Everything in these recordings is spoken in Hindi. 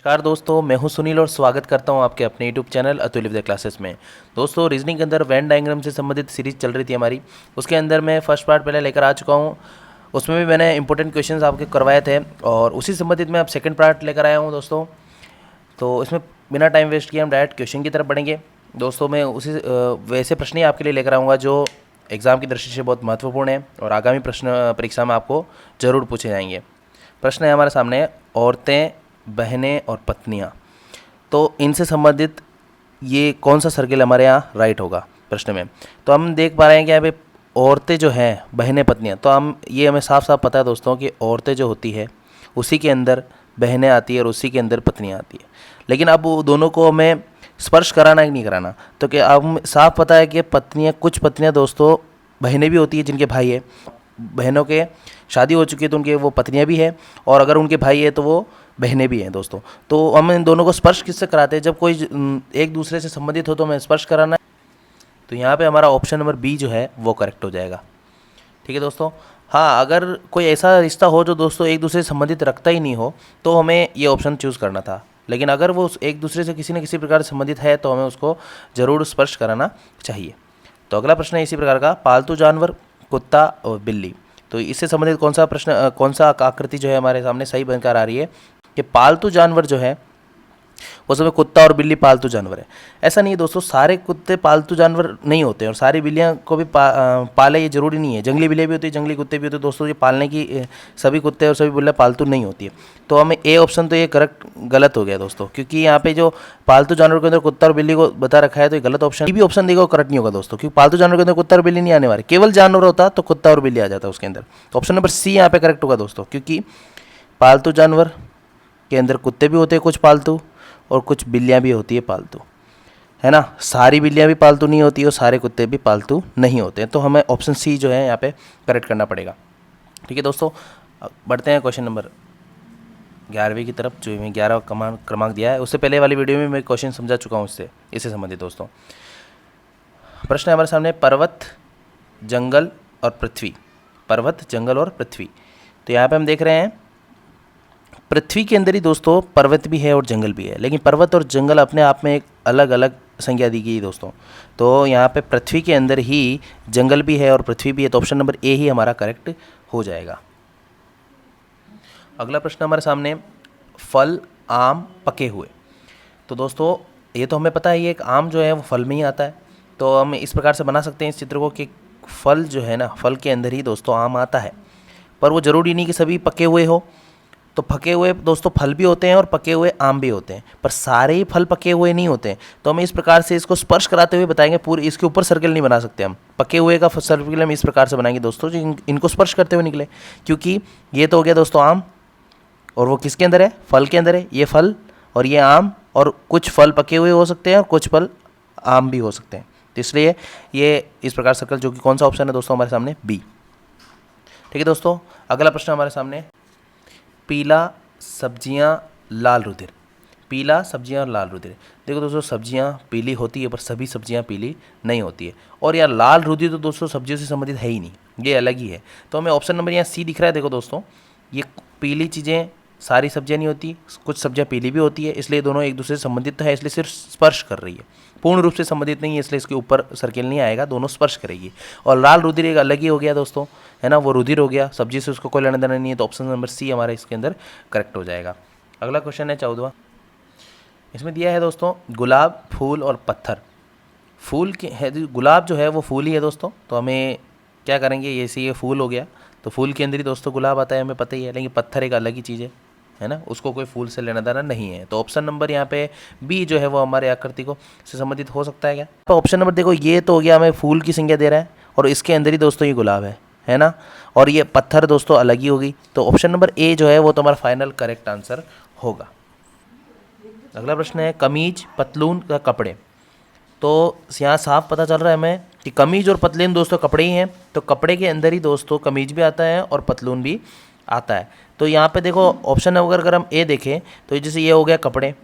नमस्कार दोस्तों, मैं हूं सुनील और स्वागत करता हूं आपके अपने यूट्यूब चैनल अतुल विद्या क्लासेस में। दोस्तों, रीजनिंग के अंदर वेन डायग्राम से संबंधित सीरीज चल रही थी हमारी। उसके अंदर मैं फर्स्ट पार्ट पहले लेकर आ चुका हूं। उसमें भी मैंने इंपॉर्टेंट क्वेश्चंस आपके करवाए थे और उसी संबंधित मैं अब सेकंड पार्ट लेकर आया हूं दोस्तों। तो इसमें बिना टाइम वेस्ट किए हम डायरेक्ट क्वेश्चन की तरफ बढ़ेंगे। दोस्तों, मैं उसी वैसे प्रश्न ही आपके लिए लेकर आऊँगा जो एग्ज़ाम की दृष्टि से बहुत महत्वपूर्ण है और आगामी प्रश्न परीक्षा में आपको ज़रूर पूछे जाएंगे। प्रश्न है हमारे सामने, औरतें, बहनें और पत्नियाँ। तो इनसे संबंधित ये कौन सा सर्किल हमारे यहाँ राइट होगा प्रश्न में। तो हम देख पा रहे हैं कि यहाँ पे औरतें जो हैं, बहनें, पत्नियाँ, तो हमें साफ साफ पता है दोस्तों कि औरतें जो होती है उसी के अंदर बहनें आती है और उसी के अंदर पत्नियाँ आती है। लेकिन अब वो दोनों को हमें स्पर्श कराना है कि नहीं कराना, तो क्या अब साफ पता है कि कुछ पत्नियाँ दोस्तों बहनें भी होती है जिनके भाई है, बहनों के शादी हो चुकी है तो उनके वो पत्नियाँ भी हैं, और अगर उनके भाई है तो वो बहनें भी हैं दोस्तों। तो हम इन दोनों को स्पर्श किससे कराते हैं, जब कोई एक दूसरे से संबंधित हो तो हमें स्पर्श कराना है। तो यहाँ पे हमारा ऑप्शन नंबर बी जो है वो करेक्ट हो जाएगा। ठीक है दोस्तों। हाँ, अगर कोई ऐसा रिश्ता हो जो दोस्तों एक दूसरे से संबंधित रखता ही नहीं हो तो हमें ये ऑप्शन चूज़ करना था, लेकिन अगर वो एक दूसरे से किसी न किसी प्रकार से संबंधित है तो हमें उसको ज़रूर स्पर्श कराना चाहिए। तो अगला प्रश्न है इसी प्रकार का, पालतू जानवर, कुत्ता और बिल्ली। तो इससे संबंधित कौन सा आकृति जो है हमारे सामने सही बनकर आ रही है कि पालतू जानवर जो है वो सब कुत्ता और बिल्ली पालतू जानवर है। ऐसा नहीं है दोस्तों, सारे कुत्ते पालतू जानवर नहीं होते और सारी बिल्लियाँ को भी पाले ये जरूरी नहीं है। जंगली बिल्लियाँ भी होती है, जंगली कुत्ते भी होते हैं दोस्तों। ये पालने की सभी कुत्ते और सभी बिल्लियाँ पालतू नहीं होती है। तो हमें ए ऑप्शन तो ये करेक्ट गलत हो गया दोस्तों, क्योंकि यहाँ पे जो पालतू जानवर के अंदर कुत्ता और बिल्ली को बता रखा है तो ये गलत ऑप्शन। भी ऑप्शन देखो करेक्ट नहीं होगा दोस्तों, क्योंकि पालतू जानवर के अंदर कुत्ता और बिल्ली नहीं आने वाले, केवल जानवर होता तो कुत्ता और बिल्ली आ जाता उसके अंदर। तो ऑप्शन नंबर सी यहाँ पे करेक्ट होगा दोस्तों, क्योंकि पालतू जानवर के अंदर कुत्ते भी होते हैं कुछ पालतू और कुछ बिल्लियाँ भी होती है पालतू, है ना। सारी बिल्लियाँ भी पालतू नहीं होती और सारे कुत्ते भी पालतू नहीं होते हैं। तो हमें ऑप्शन सी जो है यहाँ पे करेक्ट करना पड़ेगा। ठीक है दोस्तों, बढ़ते हैं क्वेश्चन नंबर 11वीं की तरफ, जो मैं 11 क्रमांक दिया है। उससे पहले वाली वीडियो में मैं क्वेश्चन समझा चुका हूँ इससे संबंधित दोस्तों। प्रश्न है हमारे सामने, पर्वत, जंगल और पृथ्वी। पर्वत, जंगल और पृथ्वी। तो यहाँ पे हम देख रहे हैं पृथ्वी के अंदर ही दोस्तों पर्वत भी है और जंगल भी है, लेकिन पर्वत और जंगल अपने आप में एक अलग अलग संज्ञा दी गई दोस्तों। तो यहाँ पे पृथ्वी के अंदर ही जंगल भी है और पृथ्वी भी है, तो ऑप्शन नंबर ए ही हमारा करेक्ट हो जाएगा। अगला प्रश्न हमारे सामने, फल, आम, पके हुए। तो दोस्तों ये तो हमें पता है, ये एक आम जो है वो फल में ही आता है। तो हम इस प्रकार से बना सकते हैं इस चित्र को कि फल जो है ना, फल के अंदर ही दोस्तों आम आता है, पर वो ज़रूरी नहीं कि सभी पके हुए हो। तो पके हुए दोस्तों फल भी होते हैं और पके हुए आम भी होते हैं, पर सारे ही फल पके हुए नहीं होते हैं। तो हम इस प्रकार से इसको स्पर्श कराते हुए बताएंगे, पूरी इसके ऊपर सर्कल नहीं बना सकते हम। पके हुए का सर्कल हम इस प्रकार से बनाएंगे दोस्तों जो इनको स्पर्श करते हुए निकले, क्योंकि ये तो हो गया दोस्तों आम, और वो किसके अंदर है, फल के अंदर है। ये फल और ये आम, और कुछ फल पके हुए हो सकते हैं और कुछ फल आम भी हो सकते हैं। तो इसलिए ये इस प्रकार सर्कल, जो कि कौन सा ऑप्शन है दोस्तों हमारे सामने, बी। ठीक है दोस्तों, अगला प्रश्न हमारे सामने, पीला, सब्जियां, लाल रुधिर। पीला, सब्जियां और लाल रुधिर। देखो दोस्तों, सब्जियां पीली होती है पर सभी सब्जियां पीली नहीं होती है, और यार लाल रुधिर तो दोस्तों सब्जियों से संबंधित है ही नहीं, ये अलग ही है। तो हमें ऑप्शन नंबर यहाँ सी दिख रहा है। देखो दोस्तों, ये पीली चीज़ें सारी सब्जियां नहीं होती, कुछ सब्जियां पीली भी होती है, इसलिए दोनों एक दूसरे से संबंधित तो है, इसलिए सिर्फ स्पर्श कर रही है, पूर्ण रूप से संबंधित नहीं है, इसलिए इसके ऊपर सर्किल नहीं आएगा, दोनों स्पर्श करेगी। और लाल रुधिर एक अलग ही हो गया दोस्तों, है ना, वो रुधिर हो गया, सब्जी से उसको कोई लेना देना नहीं है। तो ऑप्शन नंबर सी हमारे इसके अंदर करेक्ट हो जाएगा। अगला क्वेश्चन है 14वां। इसमें दिया है दोस्तों, गुलाब, फूल और पत्थर। फूल के है, गुलाब जो है वो फूल ही है दोस्तों, तो हमें क्या करेंगे, ये फूल हो गया, तो फूल के अंदर ही दोस्तों गुलाब आता है, हमें पता ही है, लेकिन पत्थर एक अलग ही चीज़ है ना, उसको कोई फूल से लेना देना नहीं है। तो ऑप्शन नंबर यहाँ पे बी जो है वो हमारे आकृति को से संबंधित हो सकता है क्या। तो ऑप्शन नंबर देखो, ये तो हो गया हमें फूल की संज्ञा दे रहा है, और इसके अंदर ही दोस्तों ये गुलाब है ना, और ये पत्थर दोस्तों अलग ही होगी। तो ऑप्शन नंबर ए जो है वो तो हमारा फाइनल करेक्ट आंसर होगा। अगला प्रश्न है, कमीज, पतलून का कपड़े। तो यहाँ साफ पता चल रहा है हमें कि कमीज और पतलून दोस्तों कपड़े ही हैं, तो कपड़े के अंदर ही दोस्तों कमीज भी आता है और पतलून भी आता है। तो यहाँ पे देखो ऑप्शन अगर हम ए देखें तो जैसे ये हो गया कपड़े,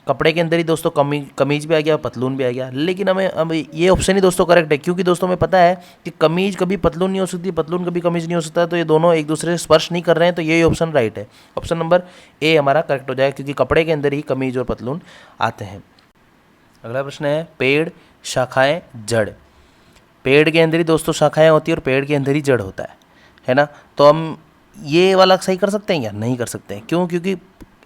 कपड़े के अंदर ही दोस्तों कमीज भी आ गया, पतलून भी आ गया। लेकिन हमें अब ये ऑप्शन ही दोस्तों करेक्ट है, क्योंकि दोस्तों हमें पता है कि कमीज कभी पतलून नहीं हो सकती, पतलून कभी कमीज नहीं हो सकता, तो ये दोनों एक दूसरे से स्पर्श नहीं कर रहे हैं, तो यही ऑप्शन राइट है। ऑप्शन नंबर ए हमारा करेक्ट हो जाएगा, क्योंकि कपड़े के अंदर ही कमीज और पतलून आते हैं। अगला प्रश्न है पेड़, शाखाएं, जड़। पेड़ के अंदर ही दोस्तों शाखाएं होती है और पेड़ के अंदर ही जड़ होता है ना। तो हम ये वाला सही कर सकते हैं या नहीं कर सकते हैं? क्यों? क्योंकि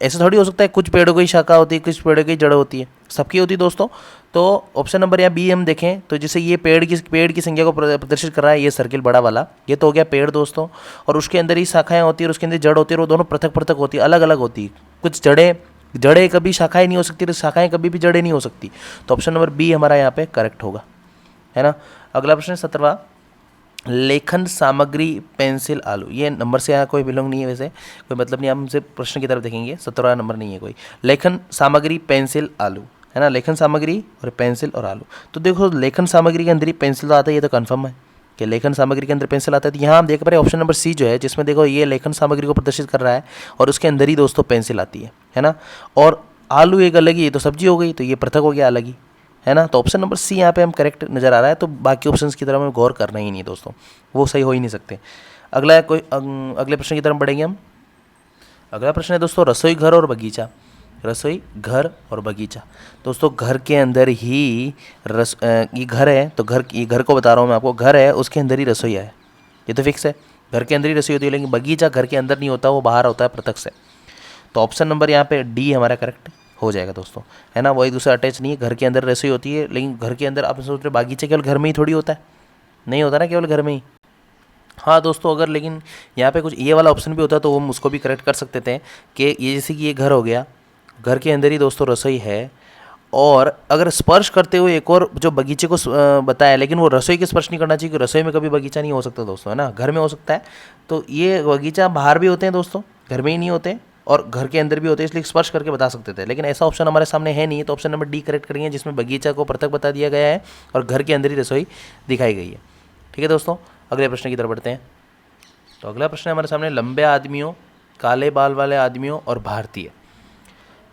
ऐसा थोड़ी हो सकता है कुछ पेड़ों की शाखा होती है, कुछ पेड़ों की जड़ होती है, सबकी होती है दोस्तों। तो ऑप्शन नंबर या बी हम देखें तो जैसे ये पेड़ की संख्या को प्रदर्शित कर रहा है, ये सर्किल बड़ा वाला, ये तो हो गया पेड़ दोस्तों, और उसके अंदर ही शाखाएं होती है और उसके अंदर जड़ होती है, और वो दोनों पृथक पृथक होती है, अलग अलग होती है। कुछ जड़ें कभी शाखाएं नहीं हो सकती, तो शाखाएं कभी भी जड़ें नहीं हो सकती। तो ऑप्शन नंबर बी हमारा यहाँ पे करेक्ट होगा, है ना। अगला प्रश्न 17वां, लेखन सामग्री, पेंसिल, आलू। ये नंबर से यहाँ कोई बिलोंग नहीं है, वैसे कोई मतलब नहीं, हम सिर्फ प्रश्न की तरफ देखेंगे। 17वां नंबर नहीं है कोई। लेखन सामग्री, पेंसिल, आलू, है ना। लेखन सामग्री और पेंसिल और आलू। तो देखो लेखन सामग्री के अंदर ही पेंसिल तो आता है, ये तो कन्फर्म है कि लेखन सामग्री के अंदर पेंसिल आता है। तो यहाँ हम देख पा रहे हैं ऑप्शन नंबर सी जो है, जिसमें देखो ये लेखन सामग्री को प्रदर्शित कर रहा है और उसके अंदर ही दोस्तों पेंसिल आती है ना। और आलू एक अलग ही, ये तो सब्जी हो गई, तो ये पृथक हो गया अलग ही, है ना। तो ऑप्शन नंबर सी यहाँ पे हम करेक्ट नज़र आ रहा है। तो बाकी ऑप्शंस की तरफ हमें गौर करना ही नहीं दोस्तों, वो सही हो ही नहीं सकते। अगला अगले प्रश्न की तरफ बढ़ेंगे हम। अगला प्रश्न है दोस्तों रसोई घर और बगीचा। रसोई घर और बगीचा दोस्तों, घर के अंदर ही ये घर है, तो ये घर को बता रहा हूँ मैं आपको, घर है उसके अंदर ही रसोई है, ये तो फिक्स है, घर के अंदर ही रसोई होती है। लेकिन बगीचा घर के अंदर नहीं होता, वो बाहर होता है पृथक से। तो ऑप्शन नंबर यहाँ पे डी हमारा करेक्ट हो जाएगा दोस्तों, है ना। वो एक दूसरे अटैच नहीं है, घर के अंदर रसोई होती है, लेकिन घर के अंदर आप सोच रहे बागीचा केवल घर में ही थोड़ी होता है, नहीं होता ना केवल घर में ही। हाँ दोस्तों, अगर लेकिन यहाँ पे कुछ ये वाला ऑप्शन भी होता तो हम उसको भी करेक्ट कर सकते थे कि ये जैसे कि ये घर हो गया, घर के अंदर ही दोस्तों रसोई है, और अगर स्पर्श करते हुए एक और जो बगीचे को बताया, लेकिन वो रसोई के स्पर्श नहीं करना चाहिए, क्योंकि रसोई में कभी बगीचा नहीं हो सकता दोस्तों, है ना, घर में हो सकता है। तो ये बगीचा बाहर भी होते हैं दोस्तों, घर में ही नहीं होते, और घर के अंदर भी होते हैं, इसलिए स्पर्श करके बता सकते थे, लेकिन ऐसा ऑप्शन हमारे सामने है नहीं। तो ऑप्शन नंबर डी करेक्ट करेंगे, जिसमें बगीचा को पृथक बता दिया गया है और घर के अंदर ही रसोई दिखाई गई है। ठीक है दोस्तों, अगले प्रश्न की तरफ बढ़ते हैं। तो अगला प्रश्न है हमारे सामने लंबे आदमियों, काले बाल वाले आदमियों और भारतीय।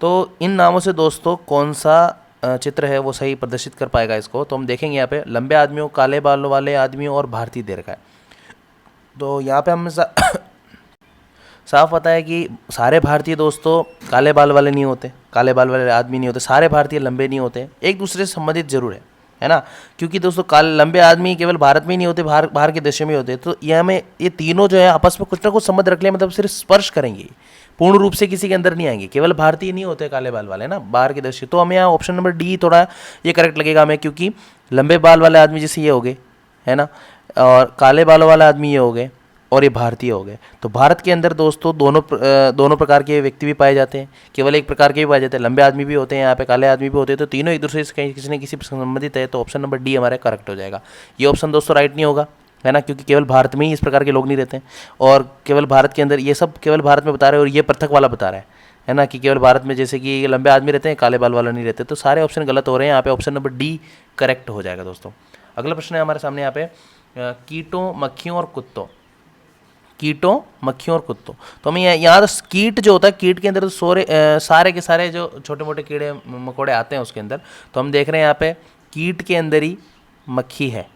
तो इन नामों से दोस्तों कौन सा चित्र है वो सही प्रदर्शित कर पाएगा इसको? तो हम देखेंगे यहाँ पे लंबे आदमियों, काले बालों वाले आदमियों और भारतीय दे रखा है। तो यहाँ पे हम साफ पता है कि सारे भारतीय दोस्तों काले बाल वाले नहीं होते, काले बाल वाले आदमी नहीं होते, सारे भारतीय लंबे नहीं होते, एक दूसरे से संबंधित जरूर है ना। क्योंकि दोस्तों काले लंबे आदमी केवल भारत में ही नहीं होते, बाहर के देशों में होते। तो ये हमें ये तीनों जो है आपस में कुछ ना कुछ संबंध रख लिया, मतलब सिर्फ स्पर्श करेंगे, पूर्ण रूप से किसी के अंदर नहीं आएंगे, केवल भारतीय नहीं होते काले बाल वाले ना, बाहर के देश। तो हमें यहाँ ऑप्शन नंबर डी थोड़ा ये करेक्ट लगेगा हमें, क्योंकि लंबे बाल वाले आदमी जैसे ये हो गए, है ना, और काले बालों वाले आदमी ये हो गए, और ये भारतीय हो गए। तो भारत के अंदर दोस्तों दोनों प्रकार के व्यक्ति भी पाए जाते हैं, केवल एक प्रकार के भी पाए जाते हैं, लंबे आदमी भी होते हैं यहाँ पे, काले आदमी भी होते हैं। तो तीनों एक दूसरे से किसी न किसी संबंधित है। तो ऑप्शन नंबर डी हमारा करेक्ट हो जाएगा। ये ऑप्शन दोस्तों राइट नहीं होगा, है ना, क्योंकि केवल भारत में ही इस प्रकार के लोग नहीं रहते हैं, और केवल भारत के अंदर ये सब केवल भारत में बता रहे हैं, और ये पृथक वाला बता रहा है ना, कि केवल भारत में जैसे कि लंबे आदमी रहते हैं, काले बाल वाला नहीं रहते। तो सारे ऑप्शन गलत हो रहे हैं, यहाँ पे ऑप्शन नंबर डी करेक्ट हो जाएगा दोस्तों। अगला प्रश्न है हमारे सामने यहाँ पे कीटों, मक्खियों और कुत्तों। कीटों, मक्खियों और कुत्तों। तो हमें यहाँ कीट जो होता है, कीट के अंदर तो सारे के सारे जो छोटे मोटे कीड़े मकोड़े आते हैं उसके अंदर। तो हम देख रहे हैं यहाँ पे कीट के अंदर ही मक्खी है,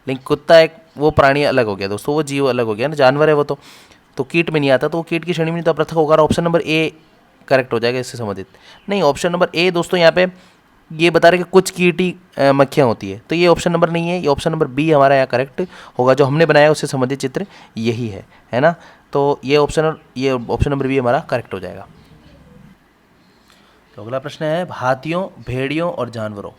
लेकिन कुत्ता एक वो प्राणी अलग हो गया दोस्तों, वो जीव अलग हो गया ना, जानवर है वो। तो कीट में नहीं आता, तो वो कीट की श्रेणी में नहीं, तो पृथक होगा। ऑप्शन नंबर ए करेक्ट हो जाएगा इससे संबंधित। नहीं, ऑप्शन नंबर ए दोस्तों यहाँ पे ये बता रहे कि कुछ कीटी मक्खियाँ होती है, तो ये ऑप्शन नंबर नहीं है, ये ऑप्शन नंबर बी हमारा यहाँ करेक्ट होगा। जो हमने बनाया उससे संबंधित चित्र यही है ना। तो ये ऑप्शन नंबर बी हमारा करेक्ट हो जाएगा। तो अगला प्रश्न है हाथियों, भेड़ियों और जानवरों।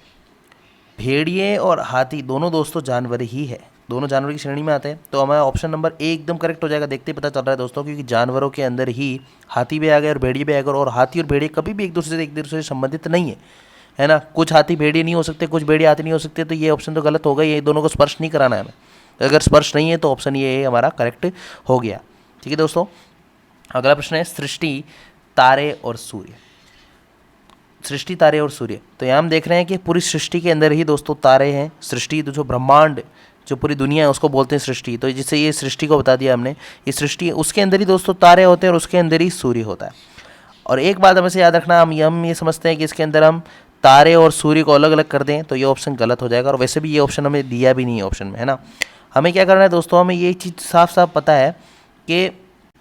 भेड़िए और हाथी दोनों दोस्तों जानवर ही है, दोनों जानवर की श्रेणी में आते हैं। तो हमारा ऑप्शन नंबर ए एकदम करेक्ट हो जाएगा, देखते ही पता चल रहा है दोस्तों, क्योंकि जानवरों के अंदर ही हाथी भी आ गए और भेड़िए भी आ गए, और हाथी और भेड़िए कभी भी एक दूसरे से संबंधित नहीं है ना। कुछ हाथी भेड़िए नहीं हो सकते, कुछ भेड़िए हाथी नहीं हो सकते, तो ये ऑप्शन तो गलत होगा, ये दोनों को स्पर्श नहीं कराना है हमें। अगर स्पर्श नहीं है तो ऑप्शन ये हमारा करेक्ट हो गया। ठीक है दोस्तों, अगला प्रश्न है सृष्टि, तारे और सूर्य। सृष्टि, तारे और सूर्य। तो यहाँ हम देख रहे हैं कि पूरी सृष्टि के अंदर ही दोस्तों तारे हैं। सृष्टि जो ब्रह्मांड, जो पूरी दुनिया है उसको बोलते हैं सृष्टि। तो जिससे ये सृष्टि को बता दिया हमने, ये सृष्टि, उसके अंदर ही दोस्तों तारे होते हैं और उसके अंदर ही सूर्य होता है। और एक बात हमें से याद रखना, हम ये समझते हैं कि इसके अंदर हम तारे और सूर्य को अलग अलग कर दें तो ये ऑप्शन गलत हो जाएगा, और वैसे भी ये ऑप्शन हमें दिया भी नहीं है ऑप्शन में, है ना। हमें क्या करना है दोस्तों, हमें ये चीज़ साफ साफ पता है कि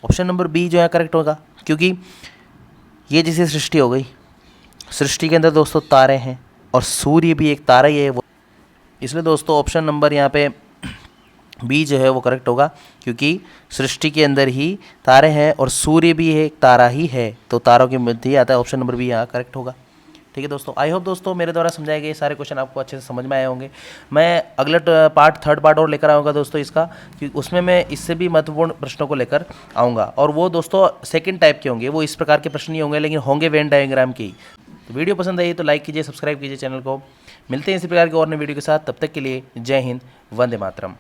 ऑप्शन नंबर बी जो है करेक्ट होगा, क्योंकि ये जैसे सृष्टि हो गई, सृष्टि के अंदर दोस्तों तारे हैं और सूर्य भी एक तारा ही है वो, इसलिए दोस्तों ऑप्शन नंबर यहाँ पे बी जो है वो करेक्ट होगा, क्योंकि सृष्टि के अंदर ही तारे हैं और सूर्य भी है, एक तारा ही है, तो तारों के मध्य ही आता है, ऑप्शन नंबर बी यहाँ करेक्ट होगा। ठीक है दोस्तों, आई होप दोस्तों मेरे द्वारा समझाए गए सारे क्वेश्चन आपको अच्छे से समझ में आए होंगे। मैं अगला थर्ड पार्ट और लेकर आऊँगा दोस्तों इसका, क्योंकि उसमें मैं इससे भी महत्वपूर्ण प्रश्नों को लेकर आऊँगा, और वो दोस्तों सेकंड टाइप के होंगे, वो इस प्रकार के प्रश्न नहीं होंगे, लेकिन होंगे वेन डायग्राम के ही। तो वीडियो पसंद आई तो लाइक कीजिए, सब्सक्राइब कीजिए चैनल को। मिलते हैं इसी प्रकार के और नए वीडियो के साथ, तब तक के लिए जय हिंद, वंदे मातरम।